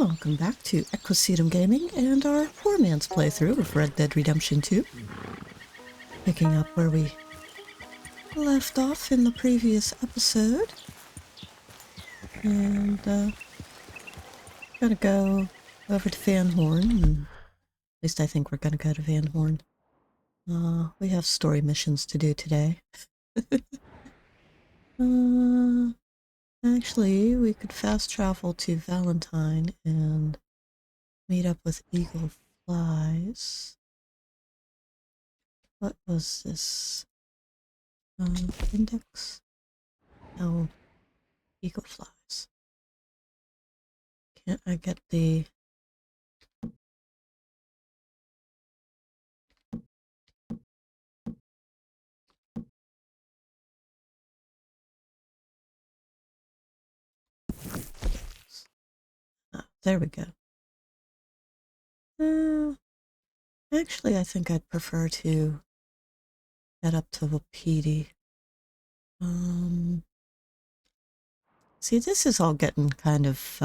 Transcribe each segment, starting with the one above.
Welcome back to Equisetum Gaming and our poor man's playthrough of Red Dead Redemption 2. Picking up where we left off in the previous episode. And, gonna go over to Van Horn, and at least I think we're gonna go to Van Horn. We have story missions to do today. Actually, we could fast travel to Valentine and meet up with Eagle Flies. What was this? Index? No. Eagle Flies. Can't I get the... Ah, there we go. Actually, I think I'd prefer to head up to Wapiti. See, this is all getting kind of,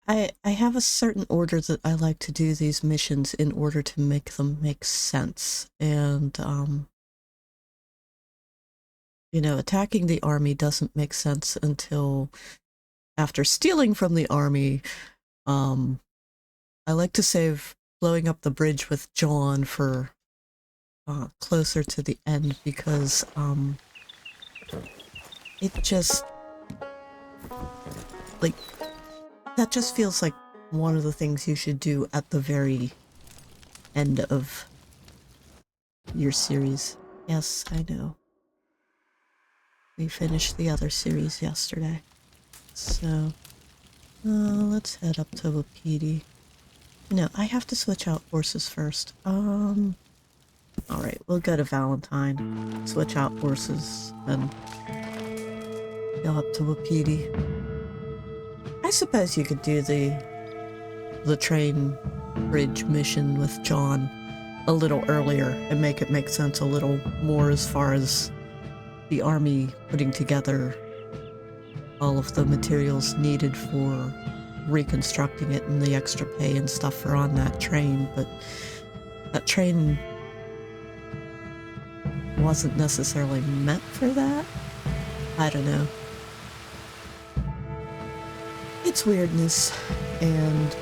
I have a certain order that I like to do these missions in order to make them make sense. And, you know, attacking the army doesn't make sense until after stealing from the army. I like to save blowing up the bridge with John for closer to the end, because it just, like, that just feels like one of the things you should do at the very end of your series. Yes, I know. We finished the other series yesterday. So, let's head up to Wapiti. No, I have to switch out horses first. Alright, we'll go to Valentine, switch out horses, and go up to Wapiti. I suppose you could do the train bridge mission with John a little earlier and make it make sense a little more as far as the army putting together all of the materials needed for reconstructing it and the extra pay and stuff are on that train. But that train wasn't necessarily meant for that. I don't know. It's weirdness and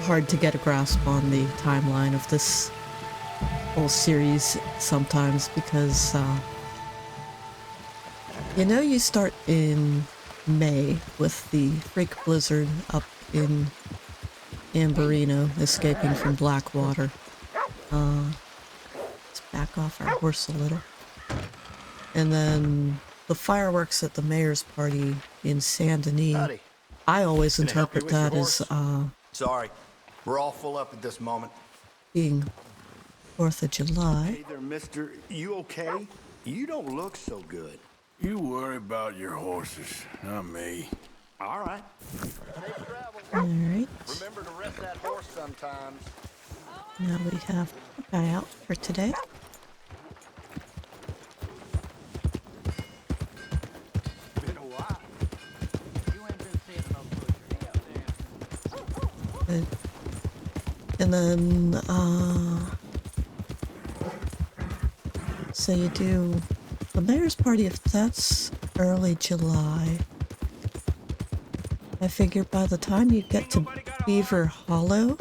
hard to get a grasp on the timeline of this whole series sometimes, because you know, you start in May with the freak blizzard up in Amberino, escaping from Blackwater. Let's back off our horse a little. And then the fireworks at the mayor's party in Saint Denis. Howdy. I always interpret that as Sorry, we're all full up at this moment. being 4th of July. Hey there, mister. You okay? You don't look so good. You worry about your horses, not me. All right. Alright, Remember to rest that horse sometimes. now we have a guy out for today. Been a while. You ain't been seeing no butchery out there. Good. And then, so you do the mayor's party, if that's early July. I figure by the time you get to Beaver Hollow,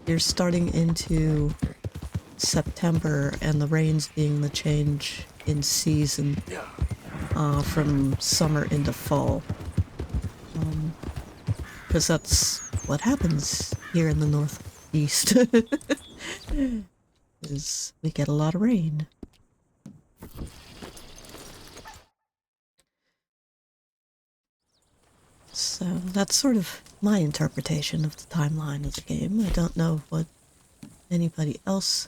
you're starting into September, and the rains being the change in season from summer into fall. Because that's what happens here in the Northeast, is we get a lot of rain. So that's sort of my interpretation of the timeline of the game. I don't know what anybody else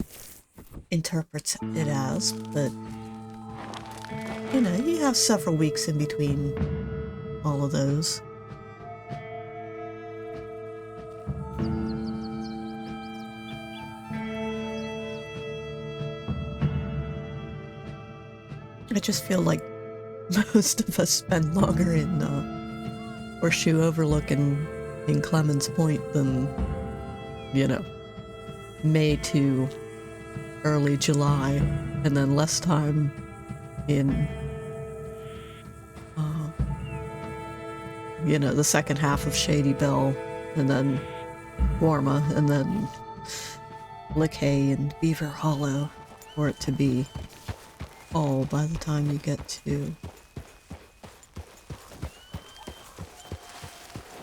interprets it as, but you know, you have several weeks in between all of those. I just feel like most of us spend longer in Horseshoe Overlook and in Clemens Point than, you know, May to early July, and then less time in, you know, the second half of Shady Belle, and then Warma, and then Lickhay and Beaver Hollow, for it to be fall by the time you get to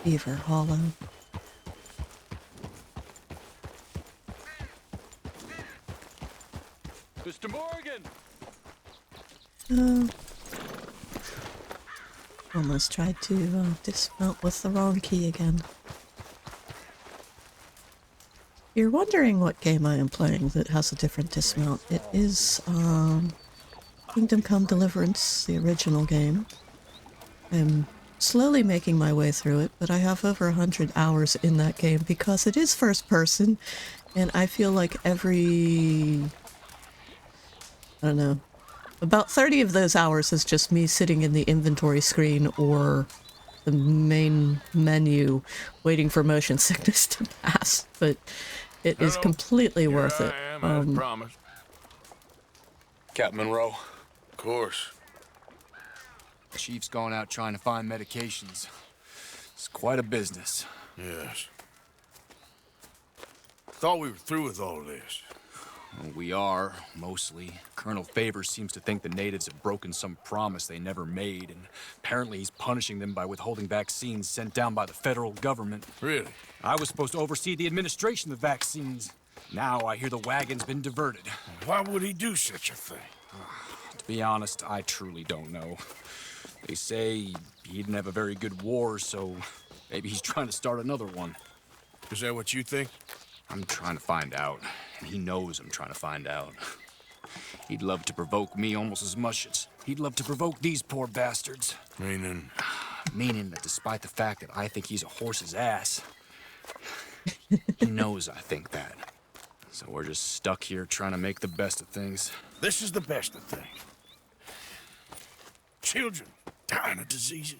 Beaver Hollow. Mr. Morgan! Almost tried to dismount with the wrong key again. You're wondering what game I am playing that has a different dismount. It is Kingdom Come Deliverance, the original game. I'm slowly making my way through it, but I have over 100 hours in that game because it is first person, and I feel like every, I don't know, about 30 of those hours is just me sitting in the inventory screen or the main menu waiting for motion sickness to pass, but it is completely worth it. I am, as promised. Captain Monroe. Of course. Chief's gone out trying to find medications. It's quite a business. Yes. Thought we were through with all this. Well, we are, mostly. Colonel Favors seems to think the natives have broken some promise they never made, and apparently he's punishing them by withholding vaccines sent down by the federal government. Really? I was supposed to oversee the administration of the vaccines. Now I hear the wagon's been diverted. Why would he do such a thing? To be honest, I truly don't know. They say he didn't have a very good war, so maybe he's trying to start another one. Is that what you think? I'm trying to find out, and he knows I'm trying to find out. He'd love to provoke me almost as much as he'd love to provoke these poor bastards. Meaning? Meaning that despite the fact that I think he's a horse's ass, he knows I think that. So we're just stuck here trying to make the best of things. This is the best of things. Children dying of diseases.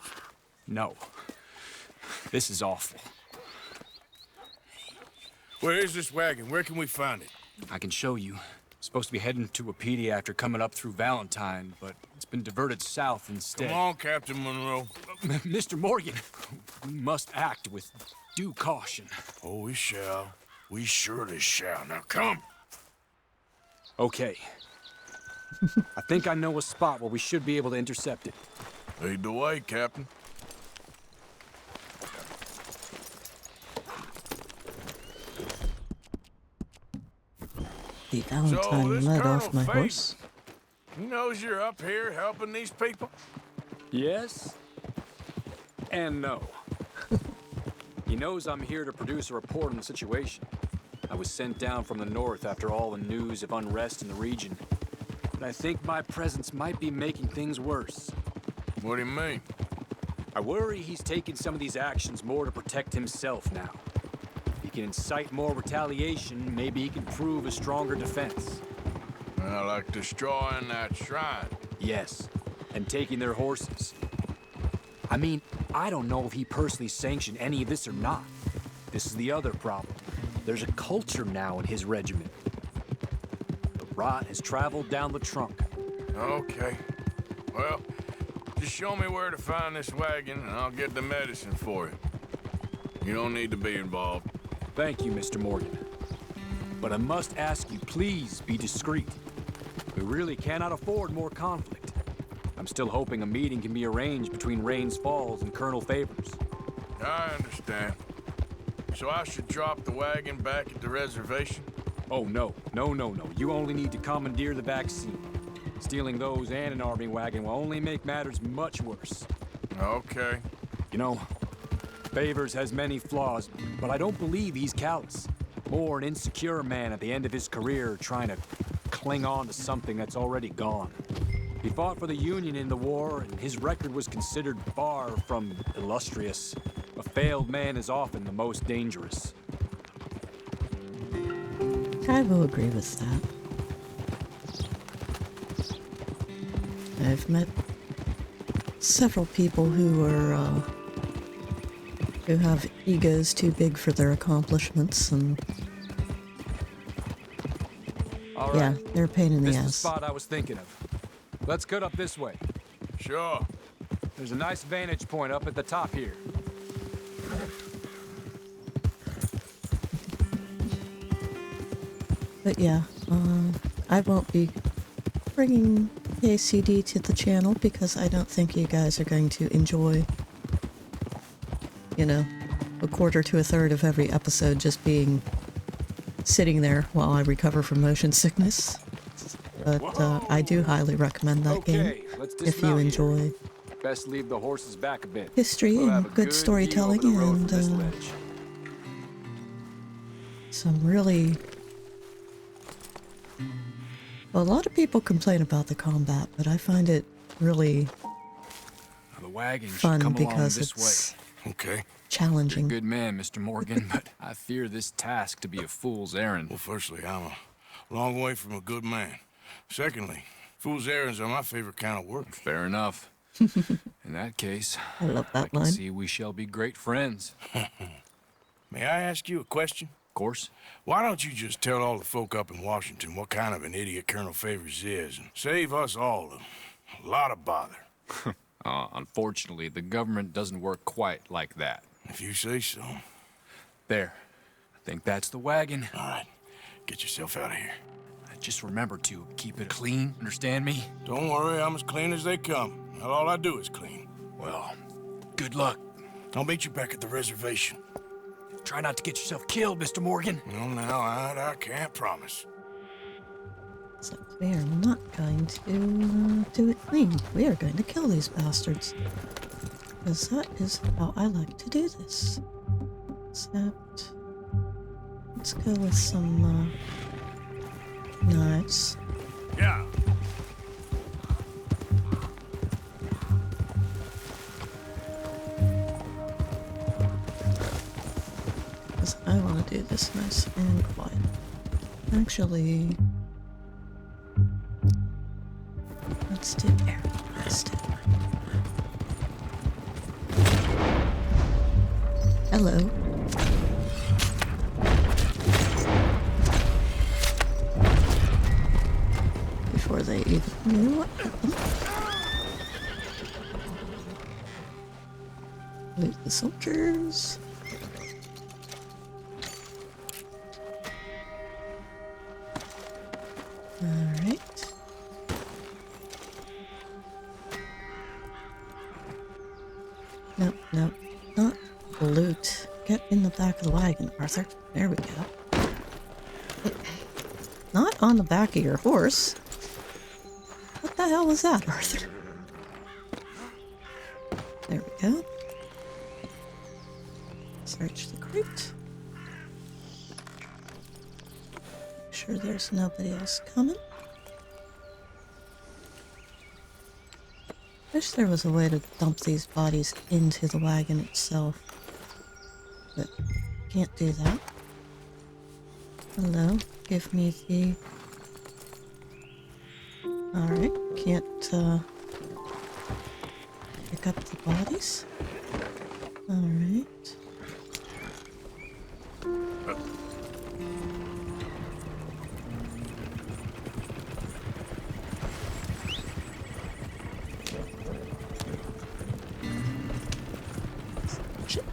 No. This is awful. Where is this wagon? Where can we find it? I can show you. Supposed to be heading to Wapiti after coming up through Valentine, but it's been diverted south instead. Come on, Captain Monroe. Mr. Morgan, we must act with due caution. Oh, we shall. We surely shall. Now come. Okay. I think I know a spot where we should be able to intercept it. Lead the way, Captain. The Valentine led off my horse. He knows you're up here helping these people? Yes? And no. He knows I'm here to produce a report on the situation. I was sent down from the north after all the news of unrest in the region. But I think my presence might be making things worse. What do you mean? I worry he's taking some of these actions more to protect himself now. If he can incite more retaliation, maybe he can prove a stronger defense. Well, like destroying that shrine. Yes, and taking their horses. I mean, I don't know if he personally sanctioned any of this or not. This is the other problem. There's a culture now in his regiment. The rot has traveled down the trunk. Okay. Well, just show me where to find this wagon, and I'll get the medicine for you. You don't need to be involved. Thank you, Mr. Morgan. But I must ask you, please be discreet. We really cannot afford more conflict. I'm still hoping a meeting can be arranged between Rains Falls and Colonel Favors. I understand. So I should drop the wagon back at the reservation? Oh, no. No. You only need to commandeer the vaccine. Stealing those and an army wagon will only make matters much worse. Okay. You know, Favors has many flaws, but I don't believe he's callous. More an insecure man at the end of his career trying to cling on to something that's already gone. He fought for the Union in the war, and his record was considered far from illustrious. A failed man is often the most dangerous. I will agree with that. I've met several people who are who have egos too big for their accomplishments, and All yeah, right. they're a pain in the This is the ass. spot I was thinking of. Let's cut up this way. Sure. There's a nice vantage point up at the top here. But yeah, I won't be bringing KCD to the channel because I don't think you guys are going to enjoy, you know, a quarter to a third of every episode just being sitting there while I recover from motion sickness. But I do highly recommend that game Okay, let's if you dismount here. enjoy Best leave the horses back a bit. history We'll have and a good view storytelling over the road and from this ledge. some really... Well, a lot of people complain about the combat, but I find it really The wagon should fun come along because this it's way. Okay. You're a challenging. good man, Mr. Morgan, but I fear this task to be a fool's errand. Well, firstly, I'm a long way from a good man. Secondly, fool's errands are my favorite kind of work. Fair enough. In that case, I love I that can line. see we shall be great friends. May I ask you a question? Of course. Why don't you just tell all the folk up in Washington what kind of an idiot Colonel Favors is and save us all a lot of bother? Unfortunately, the government doesn't work quite like that. If you say so. There. I think that's the wagon. All right, get yourself out of here. Just remember to keep it clean, understand me? Don't worry, I'm as clean as they come. Not all I do is clean. Well, good luck. I'll meet you back at the reservation. Try not to get yourself killed, Mr. Morgan. No, now, I can't promise. So we are not going to do it clean. We are going to kill these bastards. Because that is how I like to do this. Except, let's go with some knives. Yeah. Because I want to do this nice and quiet. Actually, let's do air. Let's do Hello. Before they even knew what happened. Loot the soldiers. Alright. Nope, nope. Not loot. Get in the back of the wagon, Arthur. There we go. Not on the back of your horse. What the hell was that, Arthur? There we go. Search the crate. Make sure there's nobody else coming. Wish there was a way to dump these bodies into the wagon itself. But can't do that. Hello, give me the... Alright, can't pick up the bodies. Alright. Shit.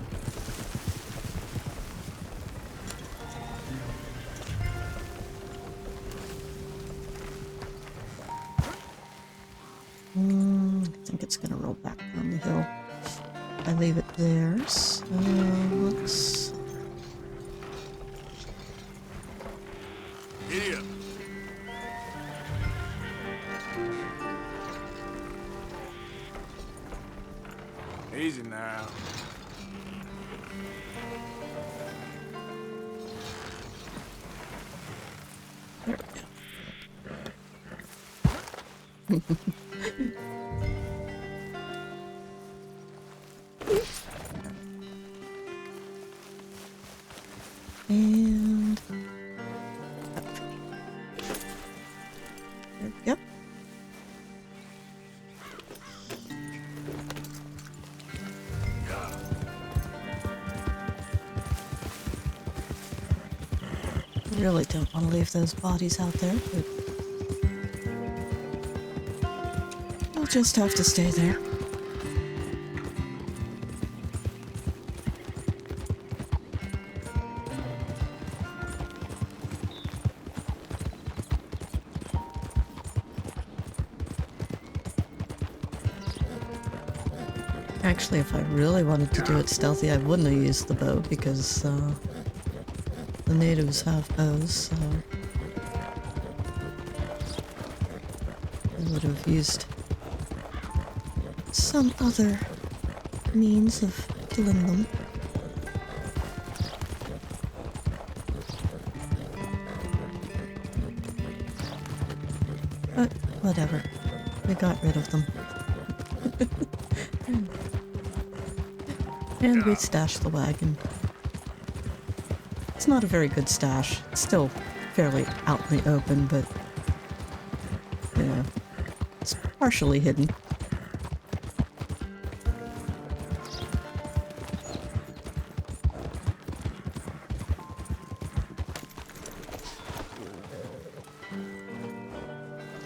I think it's gonna roll back down the hill. I leave it there, so let's... Idiot. Easy now. There we go. And... There we go. Really don't want to leave those bodies out there, but we'll just have to stay there. Actually, if I really wanted to do it stealthy, I wouldn't have used the bow because the natives have bows, so I would have used some other means of killing them. But whatever, we got rid of them. And we stashed the wagon. It's not a very good stash. It's still fairly out in the open, but yeah, it's partially hidden.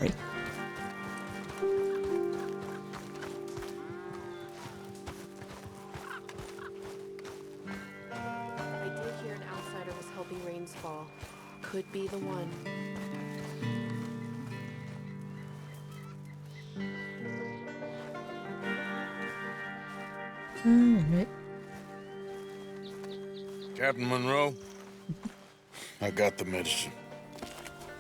Right. I did hear an outsider was helping rains fall. Could be the one. Alright. Captain Monroe, I got the medicine.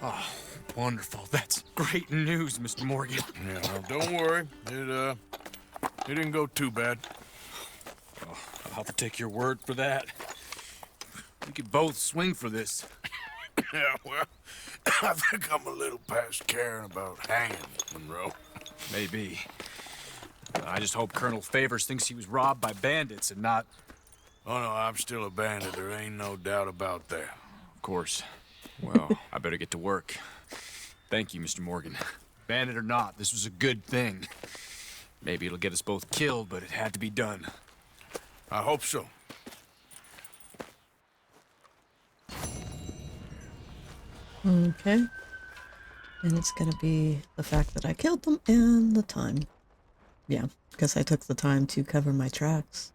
Oh, wonderful. That's great news, Mr. Morgan. Yeah, well, don't worry. It didn't go too bad. Oh, I'll have to take your word for that. We could both swing for this. Yeah, well, I think I'm a little past caring about hanging, Monroe. Maybe. I just hope Colonel Favors thinks he was robbed by bandits and not... Oh, no, I'm still a bandit. There ain't no doubt about that. Of course. Well, I better get to work. Thank you, Mr. Morgan. Bandit or not, this was a good thing. Maybe it'll get us both killed, but it had to be done. I hope so. Okay. And it's gonna be the fact that I killed them and the time. Yeah, because I took the time to cover my tracks.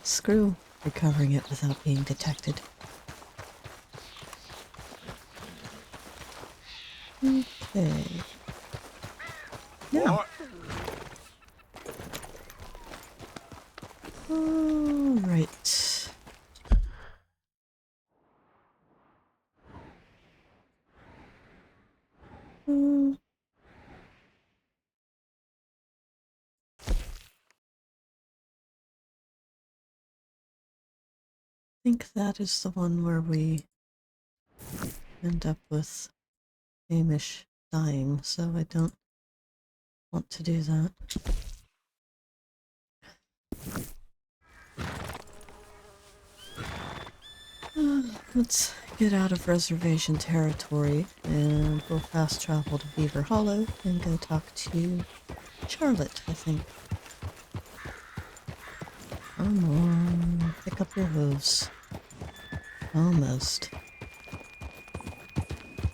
Screw recovering it without being detected. Okay. Yeah. All right. I think that is the one where we end up with Hamish dying, so I don't want to do that. Let's get out of reservation territory and we'll fast travel to Beaver Hollow and go talk to Charlotte, I think. Come on, pick up your hooves. Almost.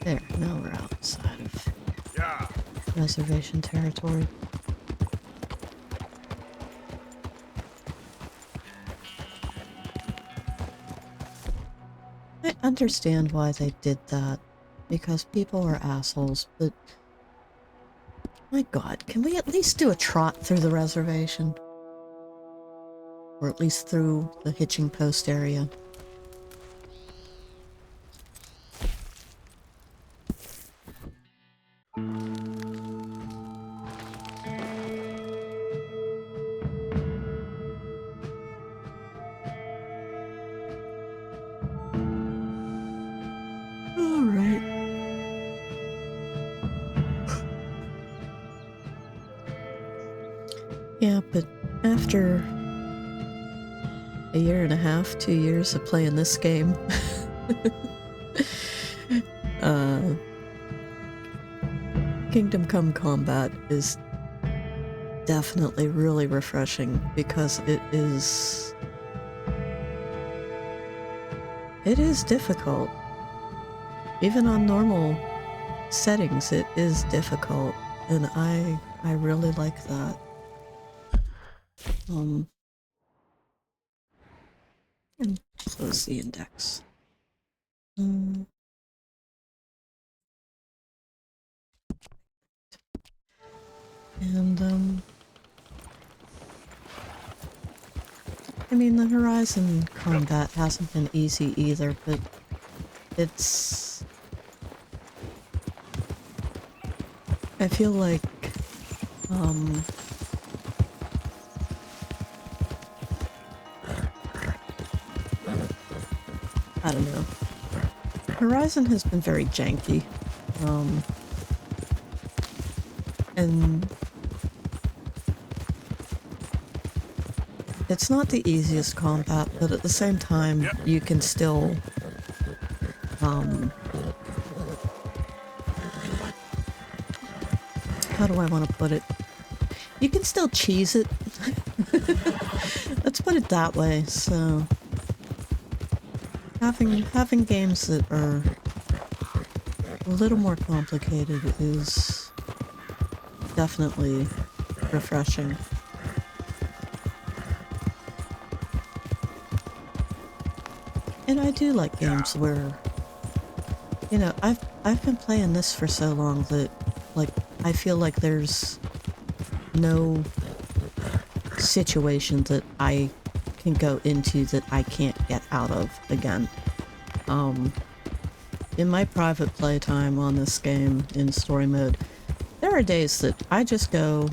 There, now we're outside of reservation territory. I understand why they did that, because people are assholes, but my god, can we at least do a trot through the reservation? Or at least through the hitching post area. Alright. Yeah, but after a year and a half, 2 years of playing this game, Kingdom Come Combat is definitely really refreshing because it is It is difficult. Even on normal settings, it is difficult, and I really like that. And close the index. And I mean, the Horizon combat hasn't been easy either, but it's... I feel like, I don't know. Horizon has been very janky, and it's not the easiest combat, but at the same time, you can still, how do I want to put it? You can still cheese it. Let's put it that way. So having games that are a little more complicated is definitely refreshing. And I do like games where, you know, I've been playing this for so long that, like, I feel like there's no situation that I can go into that I can't get out of again. In my private playtime on this game in story mode, there are days that I just go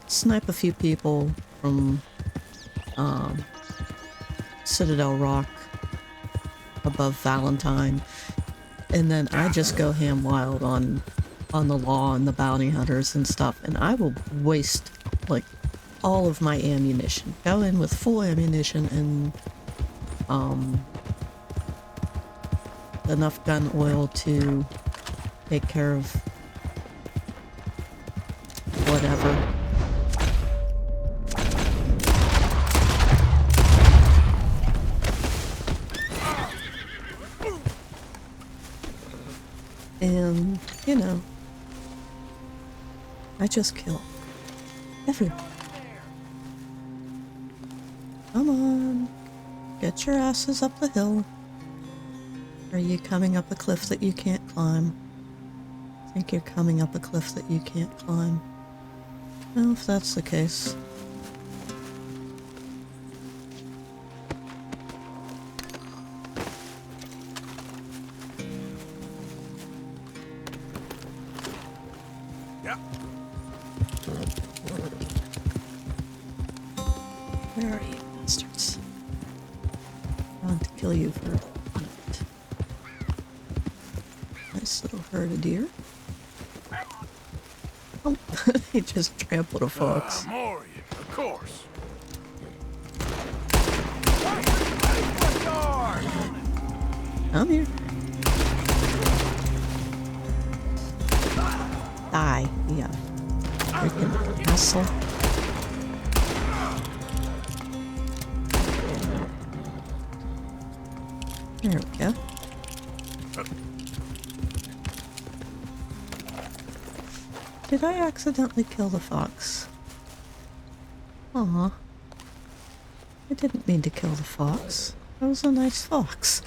snipe a few people from Citadel Rock above Valentine, and then I just go ham wild on the law and the bounty hunters and stuff, and I will waste like all of my ammunition. Go in with full ammunition and enough gun oil to take care of whatever. And, you know, I just kill everyone. Come on, get your asses up the hill. Are you coming up a cliff that you can't climb? I think you're coming up a cliff that you can't climb. Well, if that's the case. Where are you, bastards? I want to kill you for a minute. Nice little herd of deer. Oh, he just trampled a fox. More of you, of course. I'm here. Die, yeah. Freaking asshole. There we go. Did I accidentally kill the fox? Aw. I didn't mean to kill the fox. That was a nice fox.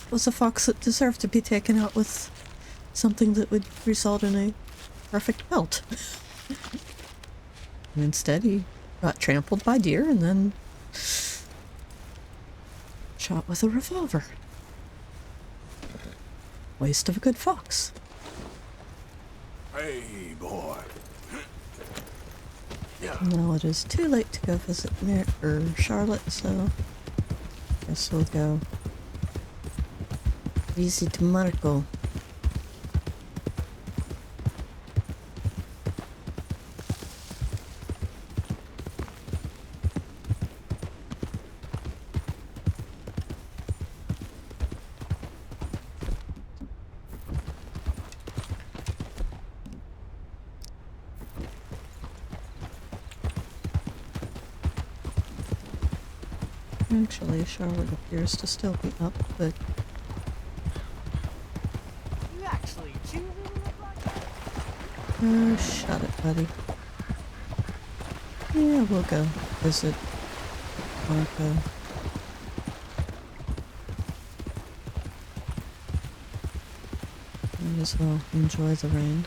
It was a fox that deserved to be taken out with something that would result in a perfect pelt. And instead he got trampled by deer and then shot with a revolver. Waste of a good fox. Hey, boy. Well, it is too late to go visit Charlotte, so guess we'll go visit Marco. Actually, Charlotte appears to still be up, but You actually cheerleader look like that? oh, shut it, buddy. Yeah, we'll go visit Marco. Might as well enjoy the rain.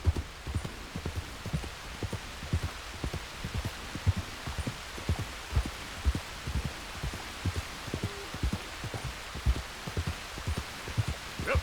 Yep.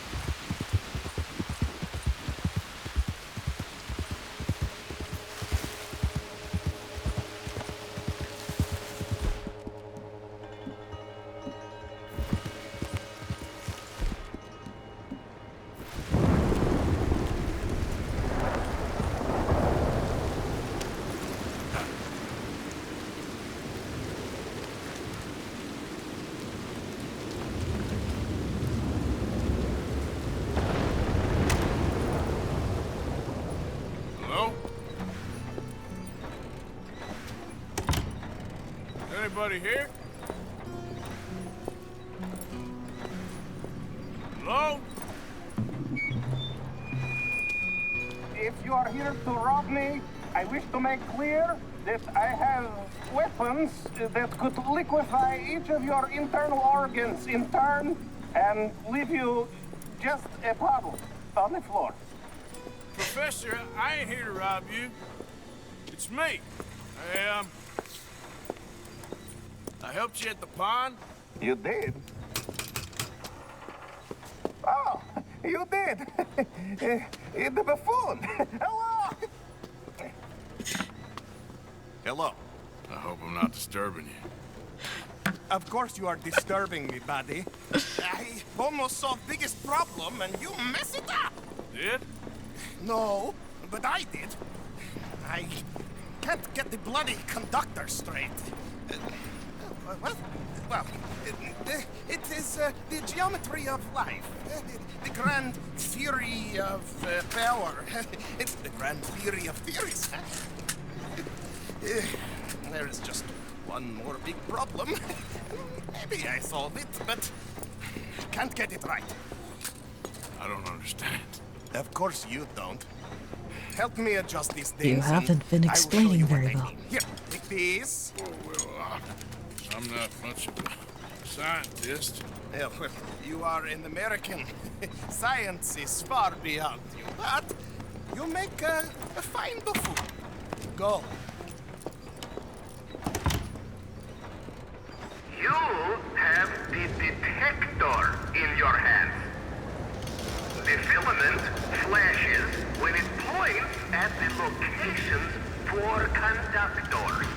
Hello? Anybody here? Hello? If you are here to rob me, I wish to make clear that I have weapons that could liquefy each of your internal organs in turn and leave you just a puddle on the floor. Professor, I ain't here to rob you. It's me. I helped you at the pond. You did? Oh, you did. The buffoon. Hello. Hello. I hope I'm not disturbing you. Of course you are disturbing me, buddy. I almost solved biggest problem and you mess it up. Did? No, but I did. I can't get the bloody conductor straight. What? Well, it is the geometry of life. The grand theory of power. It's the grand theory of theories. There is just one more big problem. Maybe I solve it, but can't get it right. I don't understand. Of course you don't. Help me adjust these things. You haven't been and I will show explaining you what very I well. mean. Here, take these. Oh, well, I'm not much of a scientist. Yeah, well, you are an American. Science is far beyond you, but you make a fine buffoon. Go. You have the detector in your hand. The filament flashes when it points at the locations for conductors.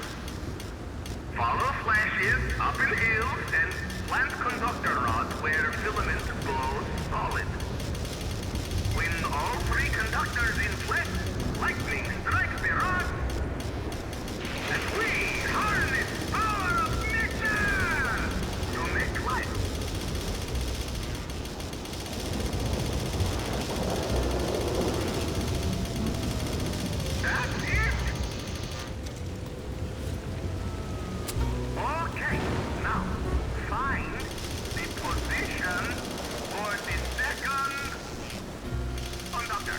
Follow flashes up in hills and plant conductor rods where filament glows solid. When all three conductors inflect, lightning strikes the rods, and we harness power of nature to make life. That's it. Okay, now find the position for the second conductor.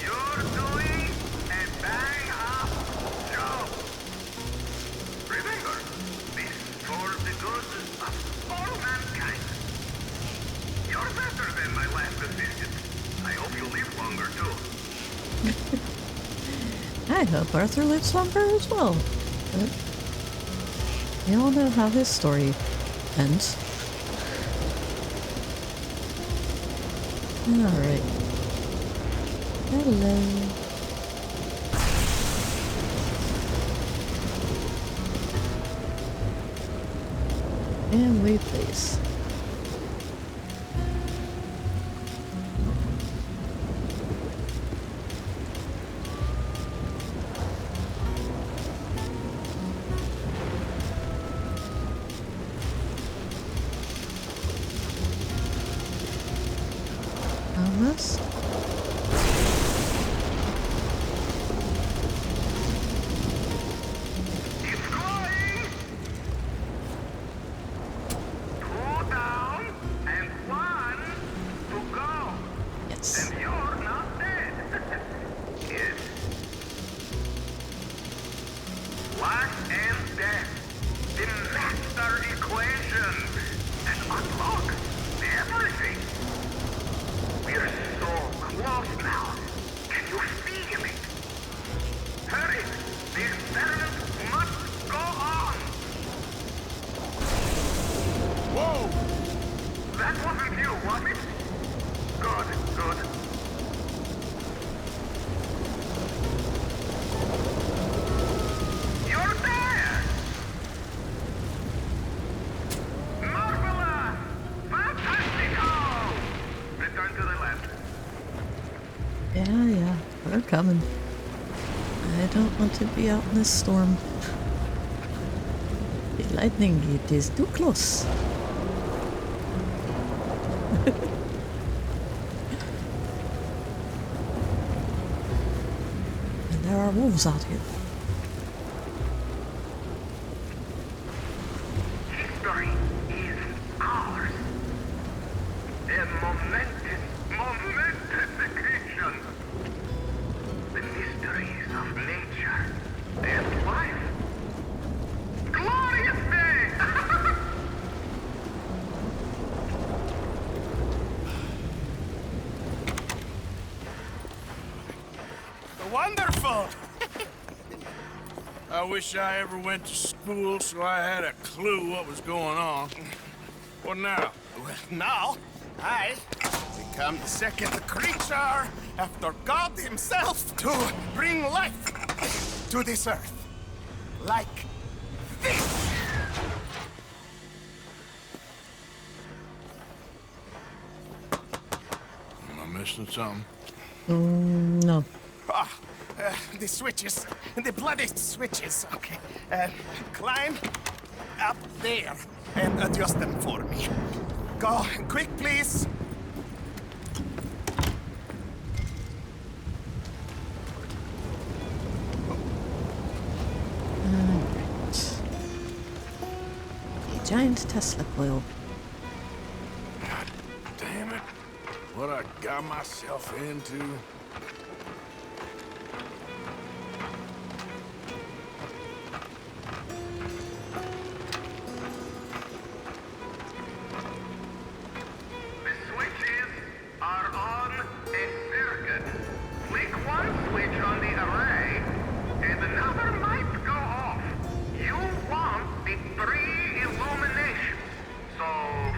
You're doing a bang-up job. Remember, this for the good of all mankind. You're better than my last assistant. I hope you live longer too. I hope Arthur lives longer as well. But we all know how his story ends. Alright. Hello. And we please. Almost. It's going! Yes. And you're not dead. Yes. Life and death. The master equation. And unlock everything. We're so close now. Can you feel it? Hurry! The experiment must go on! Whoa! That wasn't you, was it? Good, good. You're there! Marvelous! Fantastico! Return to the left. Yeah, we're coming. I don't want to be out in this storm. The lightning, it is too close. And there are wolves out here. History is ours. A momentous occasion. The mysteries of nature and life. Glorious day! Wonderful! I wish I ever went to school so I had a clue what was going on. What now? Well, now, I become the second creature after God himself to bring life to this earth. Like this! Am I missing something? No. Ah, the switches. The bloody switches. Okay. Climb up there and adjust them for me. Go quick, please. A giant Tesla coil. God damn it. What I got myself into. The switches are on a circuit. Flick one switch on the array, and another might go off. You want the 3 illuminations. So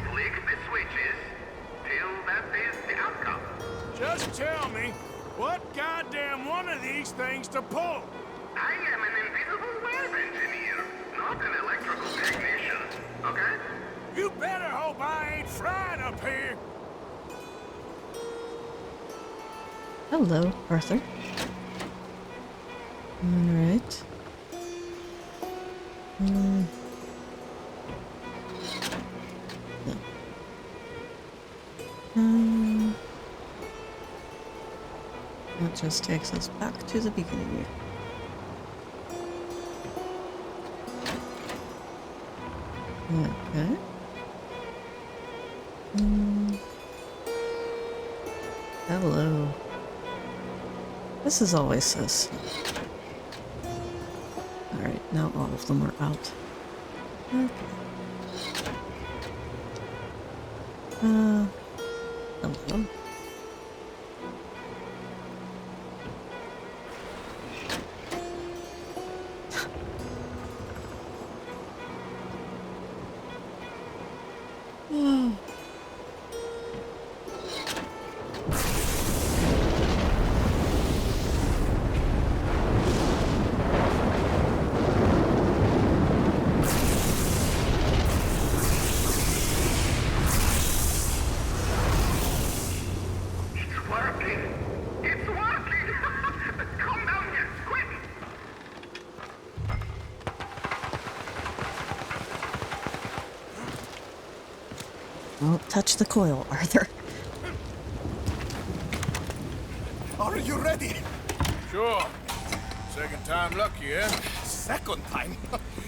flick the switches till that is the outcome. Just tell me what goddamn one of these things to pull. I am an invisible web engineer, not an electrical technician. Okay? You better hope I ain't fried up here. Hello, Arthur. Alright. No. That just takes us back to the beginning here. Okay. Hello. This is always so slow. Alright, now all of them are out. Okay. Hello. It's working! It's working! Come down here, quick! Don't touch the coil, Arthur. Are you ready? Sure. Second time lucky, eh? Second time?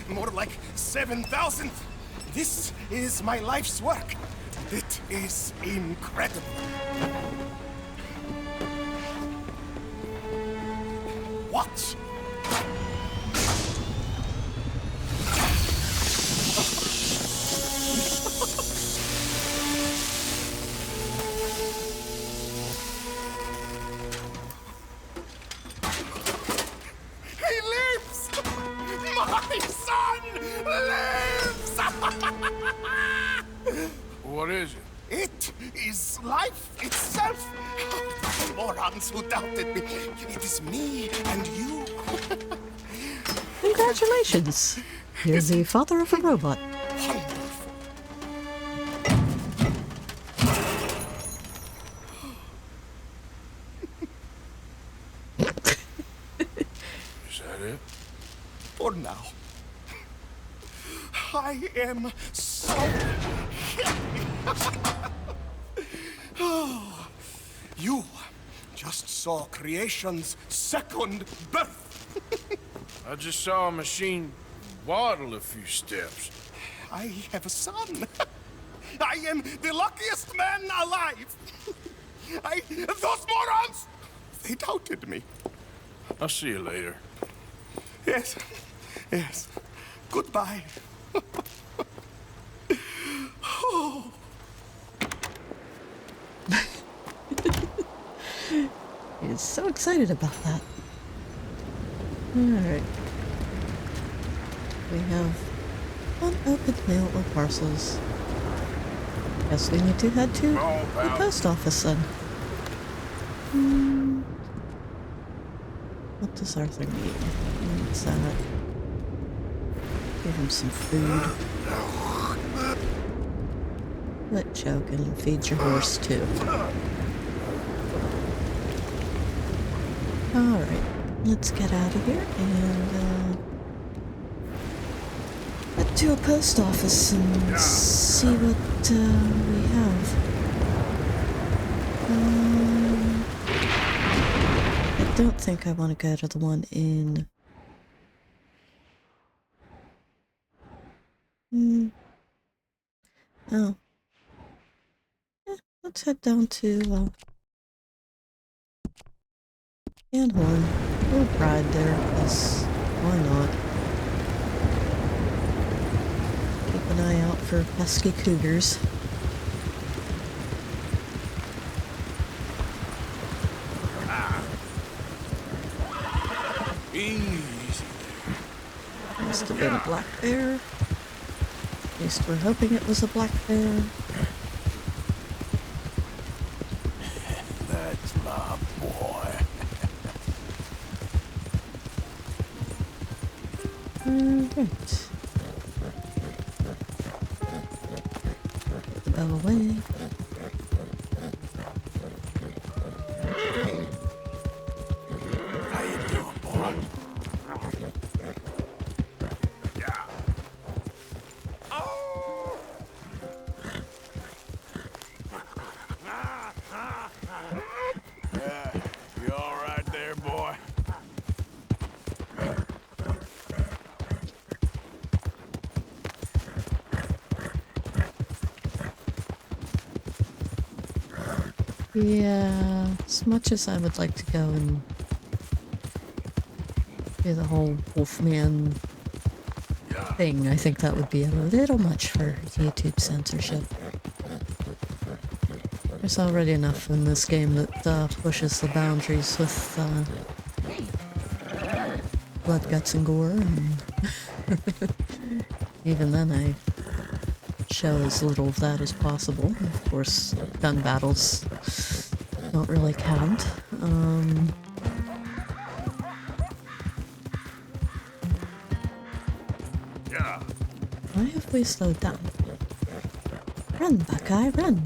More like 7,000. This is my life's work. It is incredible. Watch. He lives! My son lives! What is it? It is life itself. Morons who doubted me. It is me and you. Congratulations! You're the father of a robot. Wonderful. Is that it? For now. I am so happy. Oh, you just saw creation's second birth. I just saw a machine waddle a few steps. I have a son. I am the luckiest man alive. Those morons, they doubted me. I'll see you later. Yes, yes. Goodbye. Oh. He's so excited about that. Alright. We have unopened mail or parcels. Guess we need to head to the post office then. What does Arthur need? He needs that. Give him some food. Quit joking and feed your horse too. Alright, let's get out of here and head to a post office and see what we have. I don't think I want to go to the one in... Oh. Let's head down to, Anhorn. We'll ride there, because why not? Keep an eye out for pesky cougars. Easy. Must have been a black bear. At least we're hoping it was a black bear. That's my boy. Alright. Put the bell away. How you doing, boy? Yeah. Oh! Yeah, you all right there, boy? Yeah, as much as I would like to go and do the whole Wolfman thing, I think that would be a little much for YouTube censorship. There's already enough in this game that pushes the boundaries with blood, guts, and gore, and even then I show as little of that as possible. Of course, gun battles don't really count. Yeah. Why have we slowed down? Run, Buckeye, run!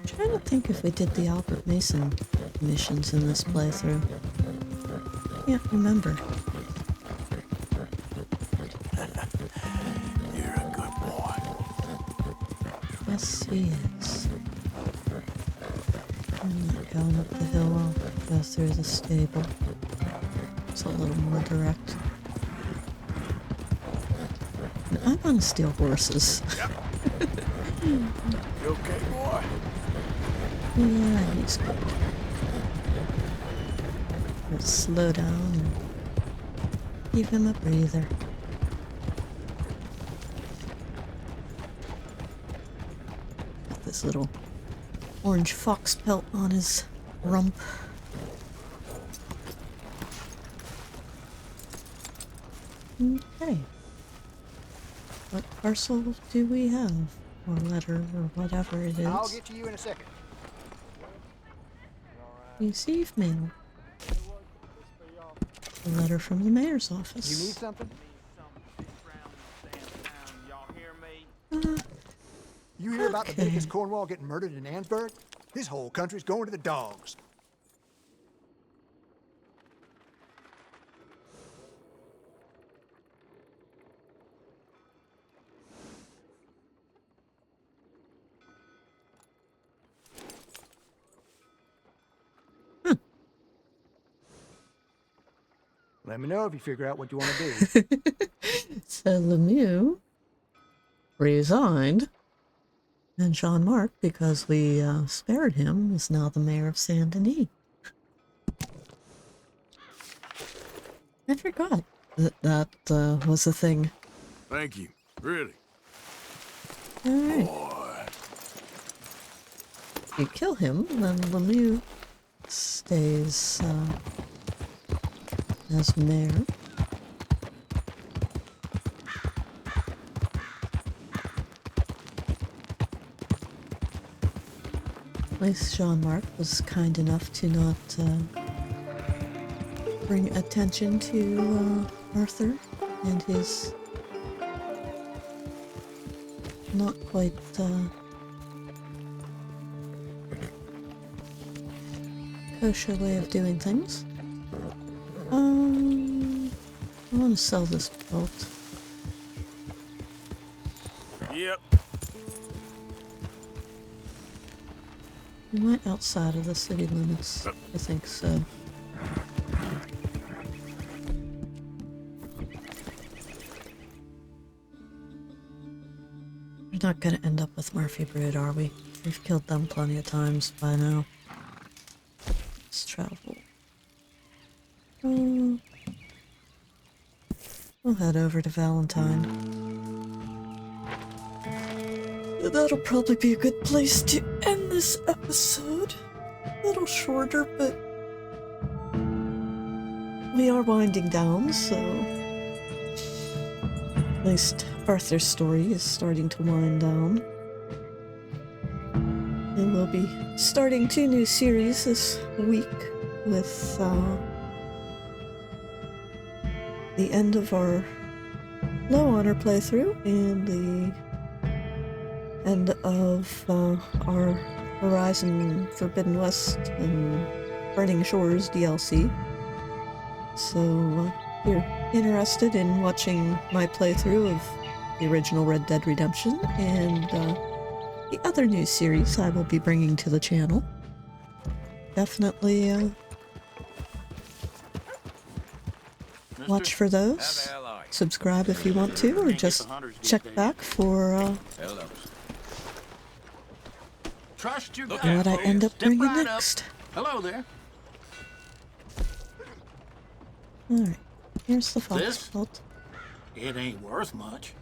Trying to think if we did the Albert Mason missions in this playthrough. Can't remember. she is. I'm not going up the hill, I'll go through the stable. It's a little more direct. And I want to steal horses. You okay, boy? Yeah, he's good. Let's slow down and give him a breather. Got this little orange fox pelt on his rump. Okay. What parcel do we have? Or letter, or whatever it is. I'll get to you in a second. Receive mail. A letter from the mayor's office. You need something? You hear about the Okay. biggest Cornwall getting murdered in Ansburg? This whole country's going to the dogs. Let me know if you figure out what you want to do. So Lemieux resigned, and Jean-Marc, because we spared him, is now the mayor of Saint Denis. I forgot that was a thing. Thank you. Really. Alright. Boy. If you kill him, then Lemieux stays as mayor. At least Jean-Marc was kind enough to not bring attention to Arthur and his not quite kosher way of doing things. I want to sell this belt. Yep. We went outside of the city limits, I think so. We're not gonna end up with Murphy Brood, are we? We've killed them plenty of times by now. Let's travel. We'll head over to Valentine. That'll probably be a good place to end this episode. A little shorter, but we are winding down, so at least Arthur's story is starting to wind down. And we'll be starting 2 new series this week with the end of our Low Honor playthrough and the end of our Horizon Forbidden West and Burning Shores DLC. So if you're interested in watching my playthrough of the original Red Dead Redemption and the other new series I will be bringing to the channel, definitely watch for those. Subscribe if you want to, or just check back for Trust your gut. what I end up Step bringing right up. next. Hello there. Alright, here's the fox This? pelt. It ain't worth much.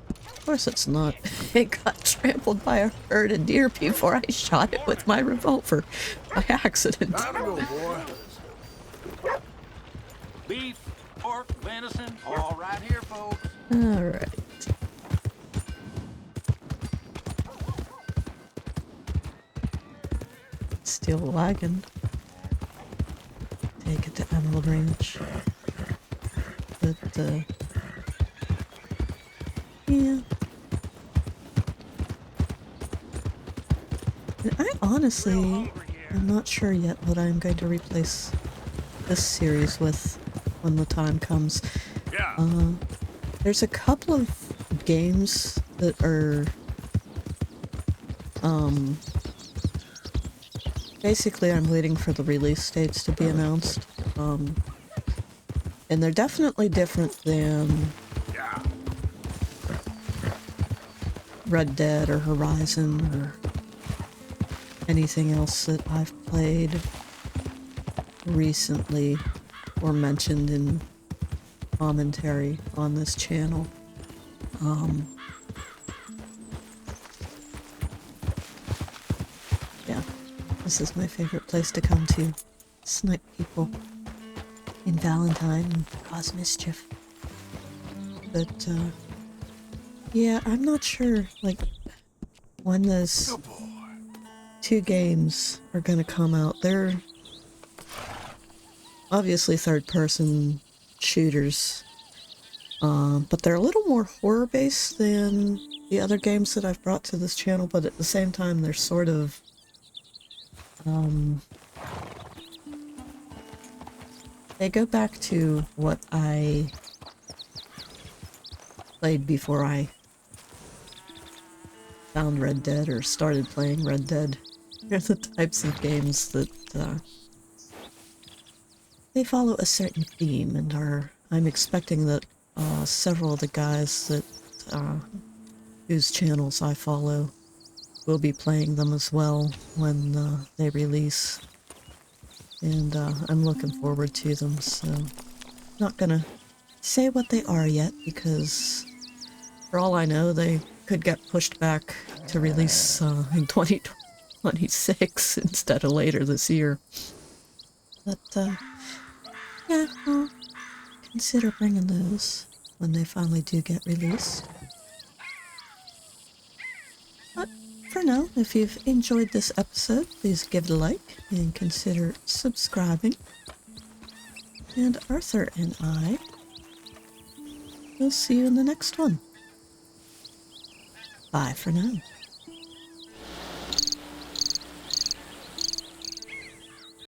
Of course it's not. It got trampled by a herd of deer before I shot it with my revolver by accident. Time to go, boy. Beef, pork, venison, all right here, folks. Alright. Steal a wagon. Take it to Emerald Ranch. But, yeah. And I honestly am not sure yet what I'm going to replace this series with when the time comes. Yeah. There's a couple of games that are Basically, I'm waiting for the release dates to be announced. And they're definitely different than Red Dead or Horizon or anything else that I've played recently or mentioned in commentary on this channel. Yeah, this is my favorite place to come to. Snipe people in Valentine and cause mischief. But, yeah, I'm not sure, like, when those two games are gonna come out. They're obviously third-person shooters, but they're a little more horror-based than the other games that I've brought to this channel, but at the same time, they're sort of, they go back to what I played before I found Red Dead or started playing Red Dead. They're the types of games that, they follow a certain theme and I'm expecting that, several of the guys that, whose channels I follow will be playing them as well when, they release. And, I'm looking forward to them, so not gonna say what they are yet, because for all I know, they could get pushed back to release, in 2026 instead of later this year. But, yeah, I'll consider bringing those when they finally do get released. But for now, if you've enjoyed this episode, please give it a like and consider subscribing. And Arthur and I will see you in the next one. Bye for now.